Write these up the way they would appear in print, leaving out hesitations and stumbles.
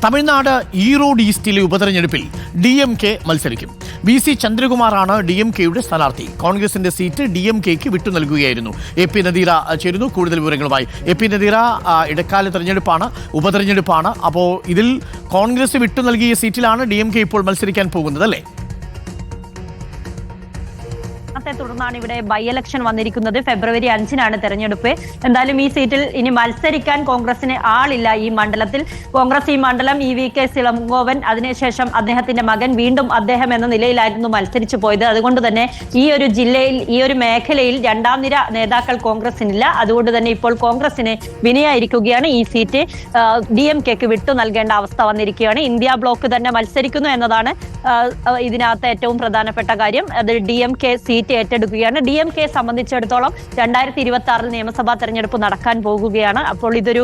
തമിഴ്നാട് ഈറോഡ് ഈസ്റ്റിലെ ഉപതെരഞ്ഞെടുപ്പിൽ DMK മത്സരിക്കും. VC ചന്ദ്രകുമാറാണ് DMKയുടെ സ്ഥാനാർത്ഥി. കോൺഗ്രസിന്റെ സീറ്റ് DMKക്ക് വിട്ടു നൽകുകയായിരുന്നു. AP നദീറ ചേരുന്നു കൂടുതൽ വിവരങ്ങളുമായി. AP നദീറ, ഇടക്കാല തെരഞ്ഞെടുപ്പാണ്, ഉപതെരഞ്ഞെടുപ്പാണ്. അപ്പോൾ ഇതിൽ കോൺഗ്രസ് വിട്ടു നൽകിയ സീറ്റിലാണ് DMK ഇപ്പോൾ മത്സരിക്കാൻ പോകുന്നത്, അല്ലേ? തുടർന്നാണ് ഇവിടെ ബൈ ഇലക്ഷൻ വന്നിരിക്കുന്നത്. ഫെബ്രുവരി 5-നാണ് തെരഞ്ഞെടുപ്പ്. എന്തായാലും ഈ സീറ്റിൽ ഇനി മത്സരിക്കാൻ കോൺഗ്രസിന് ആളില്ല. ഈ മണ്ഡലത്തിൽ കോൺഗ്രസ് ഈ മണ്ഡലം EVK ഇളങ്കോവൻ, അതിനുശേഷം അദ്ദേഹത്തിന്റെ മകൻ വീണ്ടും അദ്ദേഹം എന്ന നിലയിലായിരുന്നു മത്സരിച്ചു പോയത്. അതുകൊണ്ട് തന്നെ ഈ ഒരു ജില്ലയിൽ, ഈ ഒരു മേഖലയിൽ രണ്ടാം നിര നേതാക്കൾ കോൺഗ്രസിനില്ല. അതുകൊണ്ട് തന്നെ ഇപ്പോൾ കോൺഗ്രസിന് വിനയായിരിക്കുകയാണ്. ഈ സീറ്റ് DMKക്ക് വിട്ടു നൽകേണ്ട അവസ്ഥ വന്നിരിക്കുകയാണ്. ഇന്ത്യ ബ്ലോക്ക് തന്നെ മത്സരിക്കുന്നു എന്നതാണ് ഇതിനകത്ത് ഏറ്റവും പ്രധാനപ്പെട്ട കാര്യം. അത് DMK സീറ്റ് ഏറ്റെടുക്കുകയാണ്. DMK സംബന്ധിച്ചിടത്തോളം 2026 നിയമസഭാ തെരഞ്ഞെടുപ്പ് നടക്കാൻ പോകുകയാണ്. അപ്പോൾ ഇതൊരു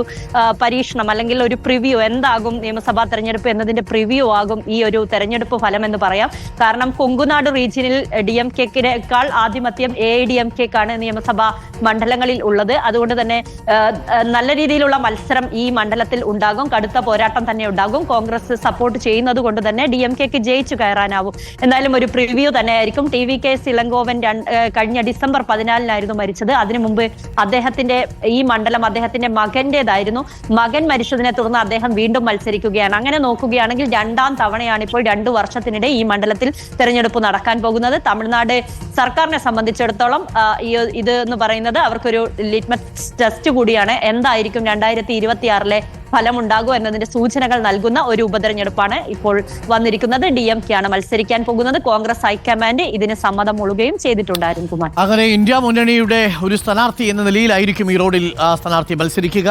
പരീക്ഷണം അല്ലെങ്കിൽ ഒരു പ്രിവ്യൂ, എന്താകും നിയമസഭാ തെരഞ്ഞെടുപ്പ് എന്നതിന്റെ പ്രിവ്യൂ ആകും ഈ ഒരു തെരഞ്ഞെടുപ്പ് ഫലം എന്ന് പറയാം. കാരണം കൊങ്കുനാട് റീജിയനിൽ DMKക്കാൾ ആധിപത്യം AIDMKക്കാണ് നിയമസഭാ മണ്ഡലങ്ങളിൽ ഉള്ളത്. അതുകൊണ്ട് തന്നെ നല്ല രീതിയിലുള്ള മത്സരം ഈ മണ്ഡലത്തിൽ ഉണ്ടാകും. കടുത്ത പോരാട്ടം തന്നെ ഉണ്ടാകും. കോൺഗ്രസ് സപ്പോർട്ട് ചെയ്യുന്നത് കൊണ്ട് തന്നെ DMKക്ക് ജയിച്ചു കയറാനാവും. എന്തായാലും ഒരു പ്രിവ്യൂ തന്നെയായിരിക്കും. TVK ഇളങ്കോവൻ കഴിഞ്ഞ ഡിസംബർ 14-നായിരുന്നു മരിച്ചത്. അതിനു മുമ്പ് അദ്ദേഹത്തിന്റെ ഈ മണ്ഡലം അദ്ദേഹത്തിന്റെ മകന്റേതായിരുന്നു. മകൻ മരിച്ചതിനെ തുടർന്ന് അദ്ദേഹം വീണ്ടും മത്സരിക്കുകയാണ്. അങ്ങനെ നോക്കുകയാണെങ്കിൽ രണ്ടാം തവണയാണ് ഇപ്പോൾ 2 വർഷത്തിനിടെ ഈ മണ്ഡലത്തിൽ തെരഞ്ഞെടുപ്പ് നടക്കാൻ പോകുന്നത്. തമിഴ്നാട് സർക്കാരിനെ സംബന്ധിച്ചിടത്തോളം ഇത് എന്ന് പറയുന്നത് അവർക്കൊരു ലിറ്റ്മസ് ടെസ്റ്റ് കൂടിയാണ്. എന്തായിരിക്കും 2026-ലെ ഫലമുണ്ടാകും എന്നതിന്റെ സൂചനകൾ നൽകുന്ന ഒരു ഉപതെരഞ്ഞെടുപ്പാണ് ഇപ്പോൾ വന്നിരിക്കുന്നത്. DMK ആണ് മത്സരിക്കാൻ പോകുന്നത്. കോൺഗ്രസ് ഹൈക്കമാൻഡ് ഇതിന് സമ്മതം മൂളുകയും ചെയ്തിട്ടുണ്ടായിരുന്നു. കുമാർ, അങ്ങനെ ഇന്ത്യ മുന്നണിയുടെ ഒരു സ്ഥാനാർത്ഥി എന്ന നിലയിലായിരിക്കും ഈ റോഡിൽ സ്ഥാനാർത്ഥി മത്സരിക്കുക.